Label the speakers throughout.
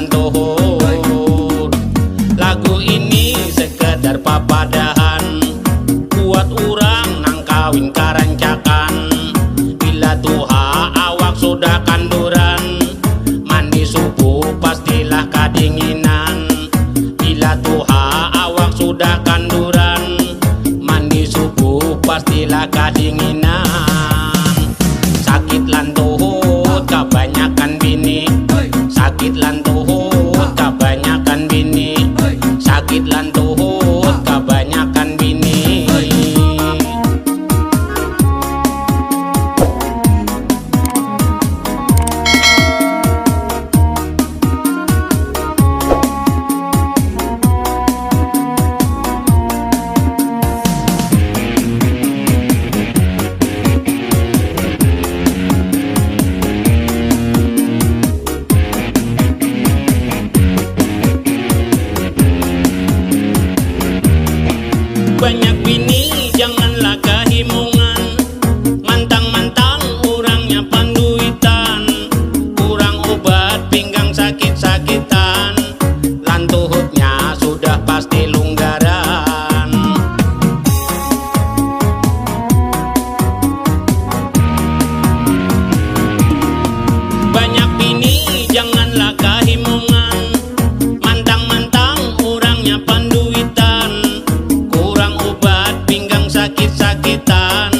Speaker 1: lan tuhur. Lagu ini sekedar papadahan buat urang nang kawin karancakan. Bila tuha awak sudah kanduran, mandi subuh pastilah kadinginan. Bila tuha awak sudah kanduran, mandi subuh pastilah kadinginan. Sakit lan tuhut kebanyakan bini, sakit lan tuhut kebanyakan bini, sakit lan tuhut kebanyakan bini. Banyak bini janganlah kehimungan, mantang-mantang orangnya panduitan, kurang obat pinggang sakit-sakitan, lan tuhutnya sudah pasti lunggaran. Banyak bini janganlah kehimungan, mantang-mantang orangnya panduitan, sakit-sakitan,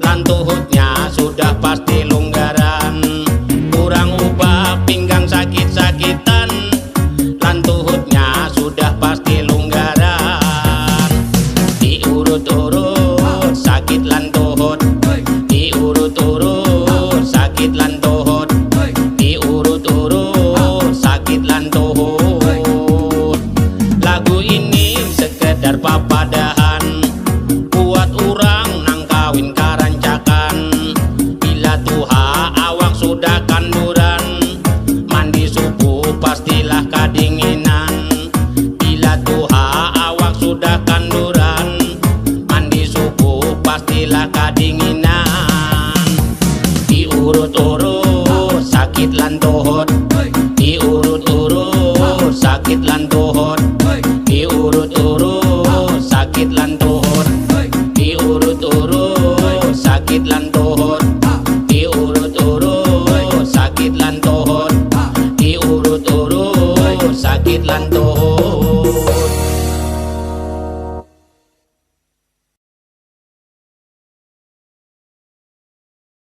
Speaker 1: lan tuhutnya sudah pasti lunggaran. Kurang ubah pinggang sakit-sakitan, lan tuhutnya sudah pasti lunggaran. Diurut-urut sakit lan tuhut, diurut-urut sakit lan tuhut, diurut-urut sakit lan tuhut. Lagu ini sekedar papadahan buat urang nang kawin karancakan. Bila tuha awak sudah kanduran, mandi subuh pastilah kadinginan. Bila tuha awak sudah kanduran, mandi subuh pastilah kadinginan. Diurut-urut sakit lan tuhut, diurut-urut sakit lan tuhut, diurut-urut sakit lan tuhut, diurut-urut sakit lan tuhut, diurut-urut sakit lan tuhut, diurut-urut sakit lan tuhut.